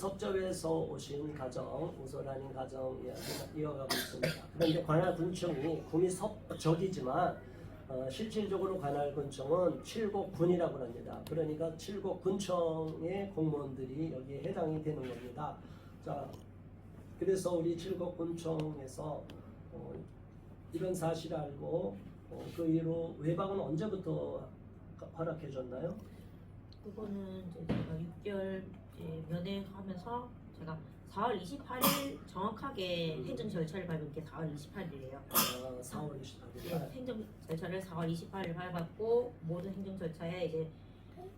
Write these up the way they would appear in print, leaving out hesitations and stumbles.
석접에서 오신 가정, 우서라는 가정 이야기 이어가고 있습니다. 그런데 관할군청이 군이 적이지만 실질적으로 관할군청은 칠곡군이라고 합니다. 그러니까 칠곡군청의 공무원들이 여기에 해당이 되는 겁니다. 자, 그래서 우리 칠곡군청에서 이런 사실을 알고 그 이후로 외박은 언제부터 허락해줬나요? 그거는 이제 제가 6개월 이제 면회하면서 제가 4월 28일 정확하게 행정 절차를 밟은 게 4월 28일이에요. 4월 28일. 네, 행정 절차를 4월 28일 밟았고 모든 행정 절차에 이제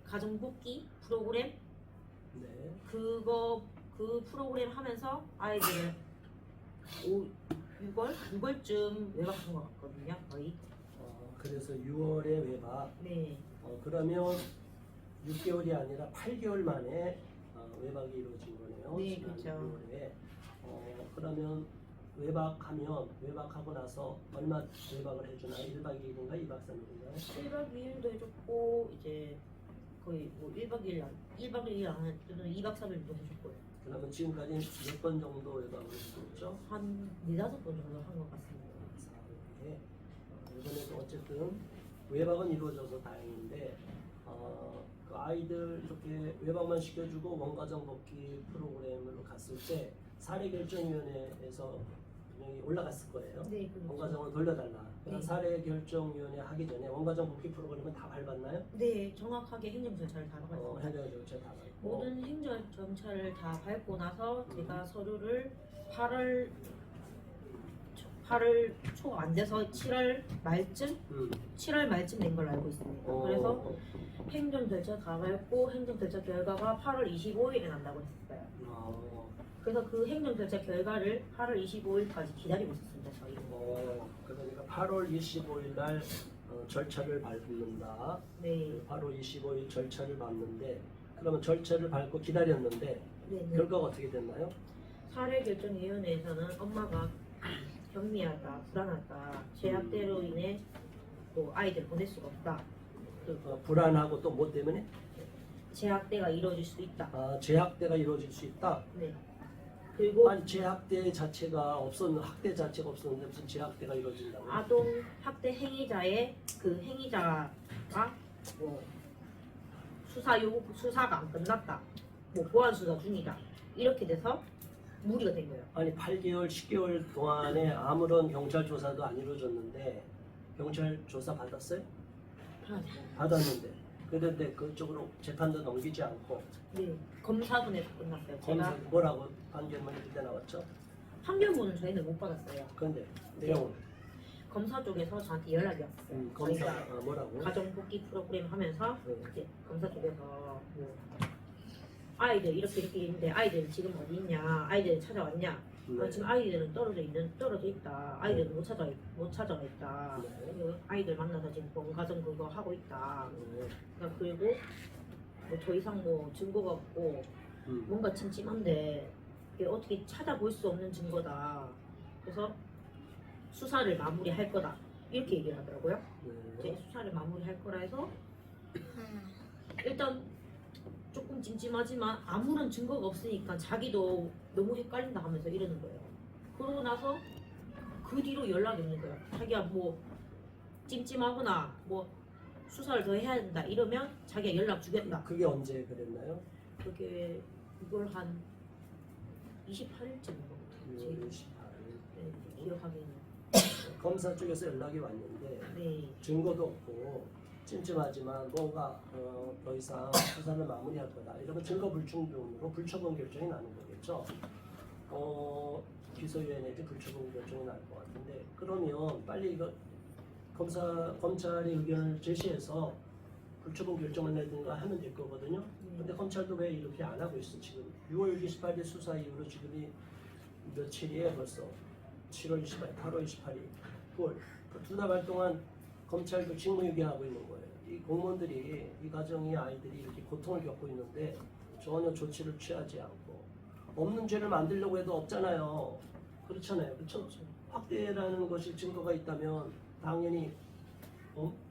가정복귀 프로그램 네. 그 프로그램 하면서 아이들을 6월쯤 외박한 것 같거든요, 거의. 그래서 6월에 외박. 네. 그러면 6개월이 아니라 8개월 만에 외박이 이루어진 거네요. 네, 지난 그렇죠. 6월에. 그러면 외박하고 나서 얼마 외박을 해주나요? 1박 2일인가 2박 3일인가요? 1박 2일도 해줬고 이제 거의 뭐 1박 2일 안 했던 2박 3일도 해줬고요. 그러면 지금까지 몇 번 정도 외박을 했었죠? 한 4-5번 정도 한 것 같습니다. 이번에도 어쨌든 외박은 이루어져서 다행인데 그 아이들 이렇게 외박만 시켜주고 원가정 복귀 프로그램으로 갔을 때 사례결정위원회에서 분명히 올라갔을 거예요. 네, 그렇죠. 원가정을 돌려달라. 그럼 네. 사례결정위원회 하기 전에 원가정 복귀 프로그램은 다 밟았나요? 네, 정확하게 행정 절차를 다 밟았습니다. 행정 절차 다 밟고. 모든 행정 절차를 다 밟고 나서 제가 서류를 8월 초 안 돼서 7월 말쯤 낸 걸로 알고 있습니다. 그래서 행정 절차 다 밟고 행정 절차 결과가 8월 25일에 난다고 했어요. 그래서 그 행정 절차 결과를 8월 25일까지 기다리고 있었습니다, 저희는. 그러니까 8월 25일 날 절차를 밟는다. 네. 8월 25일 절차를 밟는데 그러면 절차를 밟고 기다렸는데 네. 결과가 어떻게 됐나요? 사례결정위원회에서는 엄마가 경미하다, 불안하다, 제약대로 인해 또 아이들 보낼 수가 없다. 불안하고 또 뭐 때문에? 제약대가 이루어질 수 있다. 재학대가 이루어질 수 있다. 네. 그리고 아니 재학대 자체가 없었는 학대 자체가 없었는데 무슨 재학대가 이루어진다고? 아동 학대 행위자의 그 행위자가 뭐 수사가 안 끝났다, 뭐 보안 수사 중이다, 이렇게 돼서 무리가 된 거예요. 아니 8개월, 10개월 동안에 아무런 경찰 조사도 안 이루어졌는데 경찰 조사 받았어요? 받았는데 그런데 그쪽으로 재판도 넘기지 않고 네, 검사도 내서 끝났어요. 검사 제가 뭐라고 판결문 그때 나왔죠? 판결문은 저희는 못 받았어요. 그런데 내용은 검사 쪽에서 저한테 연락이 왔어요. 검사 저희가 뭐라고? 가정복귀 프로그램 하면서 이제 검사 쪽에서 뭐 아이들 이렇게 있는데 아이들 지금 어디 있냐, 아이들 찾아왔냐, 지금 아이들은 떨어져 있다, 아이들은 못 찾아와 있다, 네. 그리고 아이들 만나서 지금 원가정 그거 하고 있다. 그리고 뭐 더 이상 뭐 증거가 없고 뭔가 찜찜한데 이게 어떻게 찾아볼 수 없는 증거다. 그래서 수사를 마무리할 거다, 이렇게 얘기를 하더라고요. 이제 수사를 마무리할 거라 해서 일단 조금 찜찜하지만 아무런 증거가 없으니까 자기도 너무 헷갈린다 하면서 이러는 거예요. 그러고 나서 그 뒤로 연락이 없는 거예요. 자기가 뭐 찜찜하거나 뭐 수사를 더 해야 된다 이러면 자기가 연락 주겠다. 그게 언제 그랬나요? 그게 이걸 한 28일쯤인 것 같아요. 6월 지금 28일. 네, 기억하기에는. 검사 쪽에서 연락이 왔는데 네. 증거도 없고 찜찜하지만 뭔가 더 이상 수사를 마무리할 거다. 이러면 증거 불충분으로 불처분 결정이 나는 거겠죠. 기소위원회에 불처분 결정이 날 것 같은데 그러면 빨리 이거 검찰의 의견을 제시해서 불처분 결정을 내든가 하면 될 거거든요. 근데 검찰도 왜 이렇게 안 하고 있어? 지금 6월 28일 수사 이후로 지금이 며칠이에요 벌써? 7월 28일, 8월 28일, 9월 두 달 동안 검찰도 직무유기하고 있는 거예요. 이 공무원들이 이 가정이 아이들이 이렇게 고통을 겪고 있는데 전혀 조치를 취하지 않고 없는 죄를 만들려고 해도 없잖아요. 그렇잖아요. 그렇죠? 학대라는 것이 증거가 있다면 당연히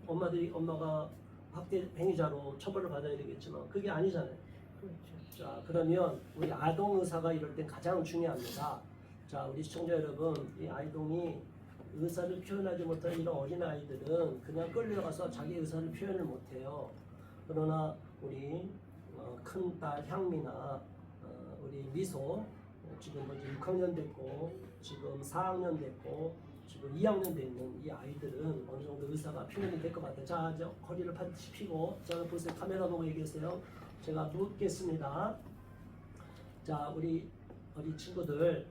엄마가 학대 행위자로 처벌을 받아야 되겠지만 그게 아니잖아요. 그렇죠. 자, 그러면 우리 아동 의사가 이럴 땐 가장 중요합니다. 자, 우리 시청자 여러분, 이 아이동이 의사를 표현하지 못한 이런 어린 아이들은 그냥 끌려가서 자기 의사를 표현을 못해요. 그러나 우리 큰딸 향미나 우리 미소 지금 먼저 6학년 됐고 지금 4학년 됐고 지금 2학년 돼 있는 이 아이들은 어느 정도 의사가 표현이 될 것 같아요. 자, 이제 허리를 반드시 펴고 자, 보세요. 카메라 보고 얘기하세요. 제가 묻겠습니다. 자, 우리 친구들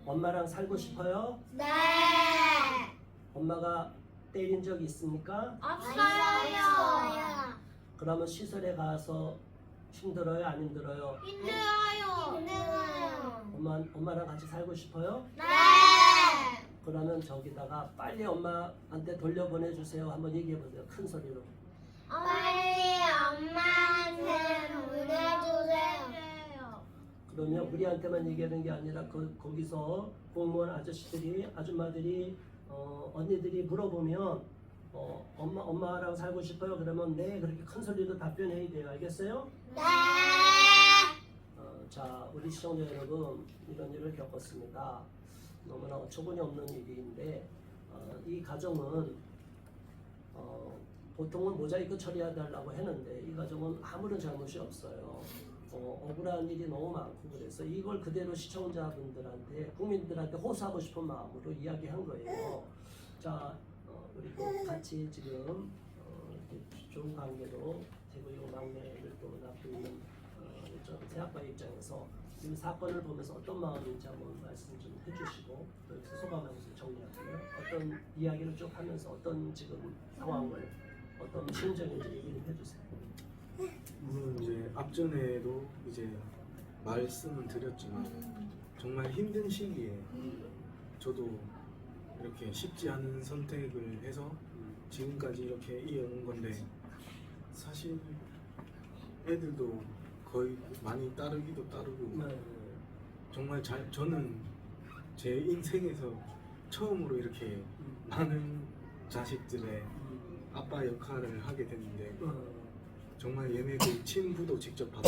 엄마랑 살고 싶어요? 네. 엄마가 때린 적 있습니까? 없어요. 그러면 시설에 가서 힘들어요? 안 힘들어요? 힘들어요. 엄마랑 같이 살고 싶어요? 네. 그러면 저기다가 빨리 엄마한테 돌려보내주세요. 한번 얘기해보세요. 큰 소리로. 빨리 엄마한테 보내주세요. 그러면 우리한테만 얘기하는 게 아니라 거기서 공무원 아저씨들이 아줌마들이 언니들이 물어보면 엄마랑 살고 싶어요? 그러면 네 그렇게 큰 소리로 답변해야 돼요. 알겠어요? 네. 자, 우리 시청자 여러분 이런 일을 겪었습니다. 너무나 어처구니 없는 일인데 이 가정은 보통은 모자이크 처리해달라고 했는데 이 가정은 아무런 잘못이 없어요. 억울한 일이 너무 많고 그래서 이걸 그대로 시청자분들한테 국민들한테 호소하고 싶은 마음으로 이야기한 거예요. 자, 우리도 같이 지금 이렇게 좋은 관계로 대구이고 막내를 또 낳고 있는 대학과 입장에서 이 사건을 보면서 어떤 마음인지 한번 말씀 좀 해주시고 또 여기서 소감하면서 정리할게요. 어떤 이야기를 쭉 하면서 어떤 지금 상황을 어떤 심정인지 얘기를 해주세요. 물론 이제 앞전에도 이제 말씀은 드렸지만 정말 힘든 시기에 저도 이렇게 쉽지 않은 선택을 해서 지금까지 이렇게 이어온 건데 사실 애들도 거의 많이 따르기도 따르고 정말 저는 제 인생에서 처음으로 이렇게 많은 자식들의 아빠 역할을 하게 됐는데 정말 얘네들 친부도 직접 봤고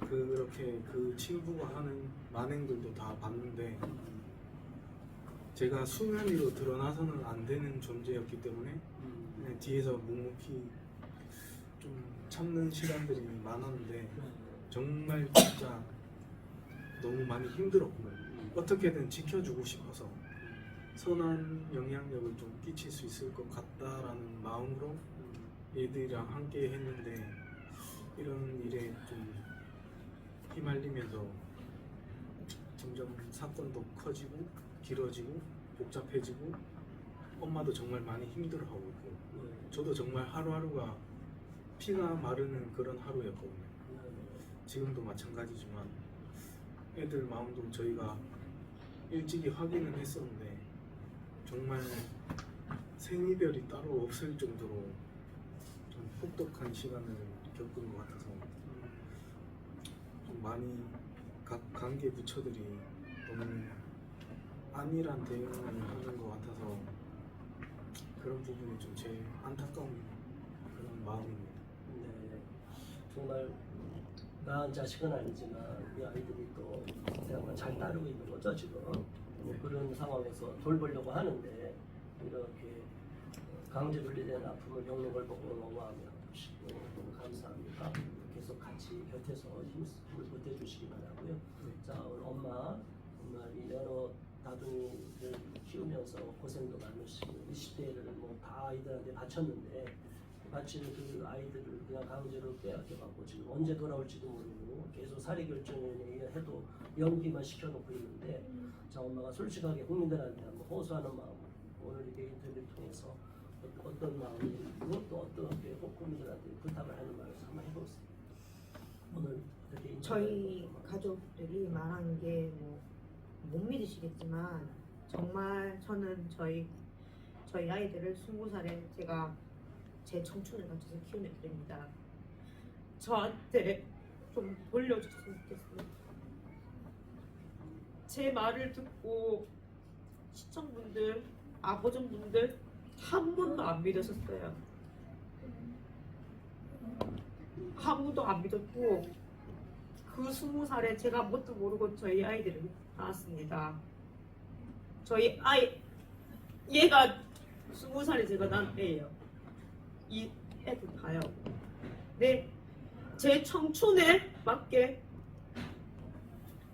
그렇게 그 친부가 하는 만행들도 다 봤는데 제가 수면 위로 드러나서는 안 되는 존재였기 때문에 그냥 뒤에서 묵묵히 좀 참는 시간들이 많았는데 정말 진짜 너무 많이 힘들었고 어떻게든 지켜주고 싶어서 선한 영향력을 좀 끼칠 수 있을 것 같다라는 마음으로 얘들이랑 함께 했는데 이런 일에 좀 휘말리면서 점점 사건도 커지고 길어지고 복잡해지고 엄마도 정말 많이 힘들어하고 있고 저도 정말 하루하루가 피가 마르는 그런 하루였거든요. 지금도 마찬가지지만 애들 마음도 저희가 일찍이 확인은 했었는데 정말 생이별이 따로 없을 정도로 좀 혹독한 시간을 겪은 것 같아서 좀 많이 각 관계 부처들이 너무 안일한 대응을 하는 것 같아서 그런 부분이 좀 제일 안타까운 그런 마음입니다. 네, 정말 낳은 자식은 아니지만 이 아이들이 또 대학을 잘 따르고 있는 거죠 지금. 뭐 그런 상황에서 돌보려고 하는데 이렇게 강제 분리된 아픔을 겪는 걸 보고 너무 마음이 아프시고 너무 감사합니다. 계속 같이 곁에서 힘을 보태주시기 바라고요. 자, 오늘 엄마 이 여러 나둥이를 키우면서 고생도 많으시고 20대를 뭐 다 아이들한테 바쳤는데 마치 그 아이들을 그냥 강제로 빼앗겨갖고 지금 언제 돌아올지도 모르고 계속 사례 결정에 해도 연기만 시켜놓고 있는데 자, 엄마가 솔직하게 국민들한테 한번 호소하는 마음 오늘 이렇게 인터뷰를 통해서 어떤 마음이고 또 어떻게 국민들한테 부탁을 하는 마음을 한번 해보세요. 오늘 이렇게 저희 가족들이 말하는 게 뭐 못 믿으시겠지만 정말 저는 저희 아이들을 20살에 제가 제 청춘을 바쳐서 키운 애들입니다. 저한테 좀 돌려줬으면 좋겠어요. 제 말을 듣고 시청분들, 아버지분들 한 번도 안 믿으셨어요. 아무도 안 믿었고 그 20살에 제가 뭣도 모르고 저희 아이들을 낳았습니다. 저희 아이 얘가 20살에 제가 낳은 애예요. 이 애들 다요. 네, 제 청춘에 맞게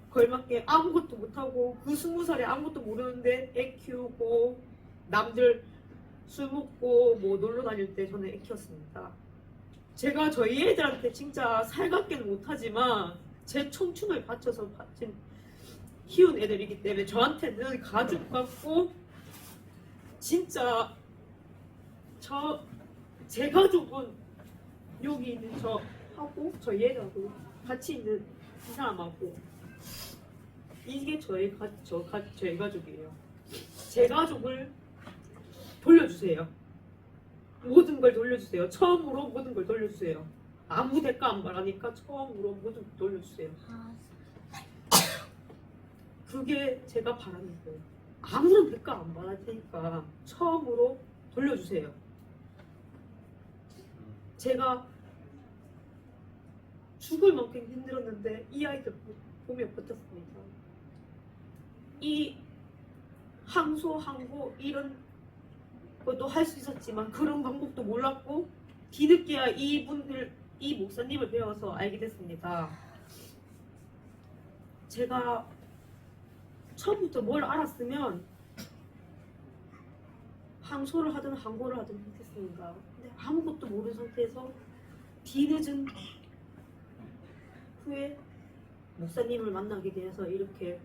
걸맞게 아무것도 못하고 그 20살에 아무것도 모르는데 애 키우고 남들 술 먹고 뭐 놀러 다닐 때 저는 애 키웠습니다. 제가 저희 애들한테 진짜 살갑게는 못하지만 제 청춘을 바쳐서 키운 애들이기 때문에 저한테는 가족 같고 진짜 제 가족은 여기 있는 저하고 저희 애들하고 같이 있는 이 사람하고 이게 저희 가족이에요. 제 가족을 돌려주세요. 모든 걸 돌려주세요. 처음으로 모든 걸 돌려주세요. 아무 대가 안 바라니까 처음으로 모든 걸 돌려주세요. 그게 제가 바라는 거예요. 아무런 대가 안 받을 테니까 처음으로 돌려주세요. 제가 죽을 만큼 힘들었는데 이 아이들 보며 버텼습니다. 이 항소 이런 것도 할 수 있었지만 그런 방법도 몰랐고 뒤늦게야 이 목사님을 배워서 알게 됐습니다. 제가 처음부터 뭘 알았으면 항소를 하든 항고를 하든 못했습니다. 근데 아무것도 모르는 상태에서 뒤늦은 후에 목사님을 만나게 돼서 이렇게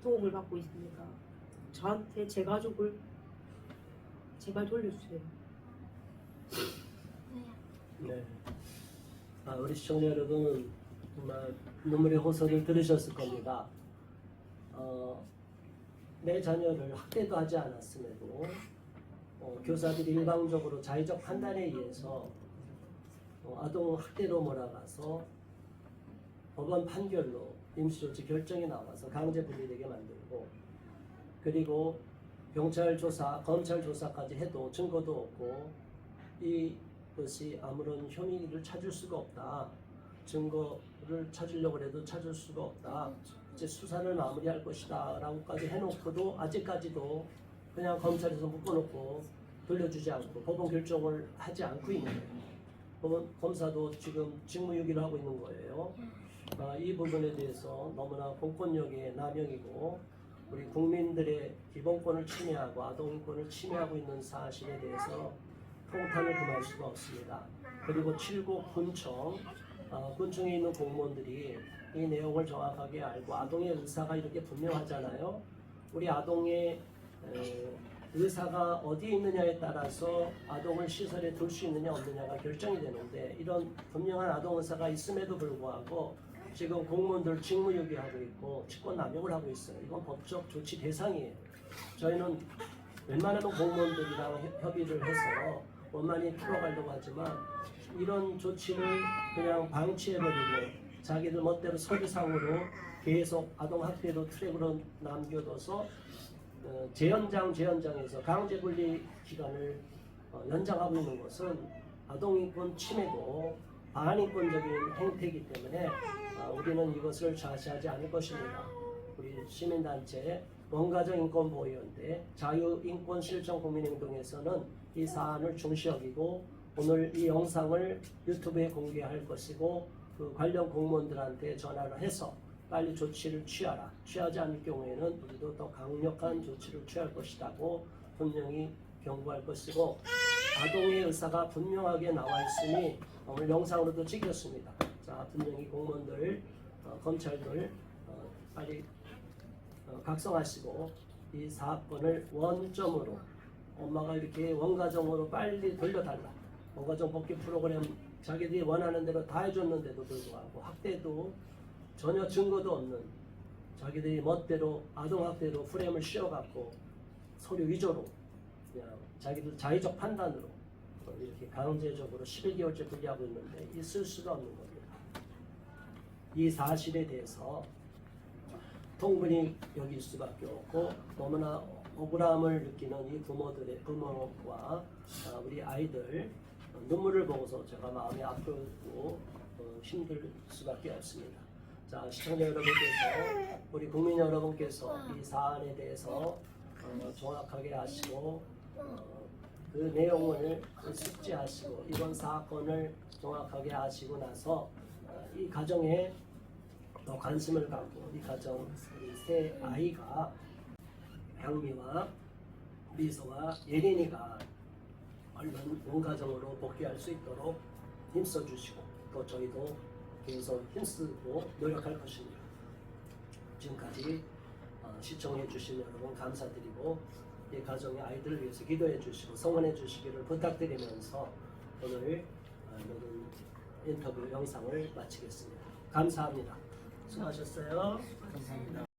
도움을 받고 있습니다. 저한테 제 가족을 제발 돌려주세요. 네. 우리 시청자 여러분 정말 눈물의 호소를 들으셨을 겁니다. 내 자녀를 학대도 하지 않았음에도 교사들이 일방적으로 자의적 판단에 의해서 아동 학대로 몰아가서 법원 판결로 임시조치 결정이 나와서 강제 분리되게 만들고 그리고 경찰 조사, 검찰 조사까지 해도 증거도 없고 이것이 아무런 혐의를 찾을 수가 없다. 증거를 찾으려고 해도 찾을 수가 없다. 이제 수사를 마무리할 것이다 라고까지 해놓고도 아직까지도 그냥 검찰에서 묶어놓고 돌려주지 않고 법원 결정을 하지 않고 있는 거예요. 법원 검사도 지금 직무유기를 하고 있는 거예요. 이 부분에 대해서 너무나 공권력의 남용이고 우리 국민들의 기본권을 침해하고 아동인권을 침해하고 있는 사실에 대해서 통탄을 금할 수가 없습니다. 그리고 7국 군청, 군청에 있는 공무원들이 이 내용을 정확하게 알고 아동의 의사가 이렇게 분명하잖아요. 우리 아동의 의사가 어디에 있느냐에 따라서 아동을 시설에 둘 수 있느냐 없느냐가 결정이 되는데 이런 분명한 아동 의사가 있음에도 불구하고 지금 공무원들 직무유기하고 있고 직권 남용을 하고 있어요. 이건 법적 조치 대상이에요. 저희는 웬만하면 공무원들이랑 협의를 해서 원만히 풀어가려고 하지만 이런 조치를 그냥 방치해버리고 자기들 멋대로 서류상으로 계속 아동학대로 트랙으로 남겨둬서 재연장에서 강제분리 기간을 연장하고 있는 것은 아동인권 침해고 반인권적인 행태이기 때문에 우리는 이것을 좌시하지 않을 것입니다. 우리 시민단체 원가정인권보호위원회 자유인권실천국민행동에서는 이 사안을 중시 여기고 오늘 이 영상을 유튜브에 공개할 것이고 그 관련 공무원들한테 전화를 해서 빨리 조치를 취하라. 취하지 않을 경우에는 우리도 더 강력한 조치를 취할 것이라고 분명히 경고할 것이고 아동의 의사가 분명하게 나와 있으니 오늘 영상으로도 찍혔습니다. 자, 분명히 공무원들, 검찰들 빨리 각성하시고 이 사건을 원점으로 엄마가 이렇게 원가정으로 빨리 돌려달라. 원가정 복귀 프로그램 자기들이 원하는 대로 다 해줬는데도 불구하고 학대도 전혀 증거도 없는 자기들이 멋대로 아동학대로 프레임을 씌워갖고 서류 위조로 그냥 자기들 자의적 판단으로 이렇게 강제적으로 11개월째 분리하고 있는데 있을 수가 없는 겁니다. 이 사실에 대해서 통분히 여길 수밖에 없고 너무나 억울함을 느끼는 이 부모와 우리 아이들 눈물을 보고서 제가 마음이 아프고 힘들 수밖에 없습니다. 자, 시청자 여러분께서, 우리 국민 여러분께서 이 사안에 대해서 정확하게 아시고 그 내용을 숙지하시고 이번 사건을 정확하게 아시고 나서 이 가정에 더 관심을 갖고 이 가정, 이 세 아이가 향미와 미소와 예린이가 얼른 온 가정으로 복귀할 수 있도록 힘써 주시고 또 저희도 계속 힘쓰고 노력할 것입니다. 지금까지 시청해 주신 여러분 감사드리고 이 가정의 아이들을 위해서 기도해 주시고 성원해 주시기를 부탁드리면서 오늘 모든 인터뷰 영상을 마치겠습니다. 감사합니다. 수고하셨어요. 감사합니다.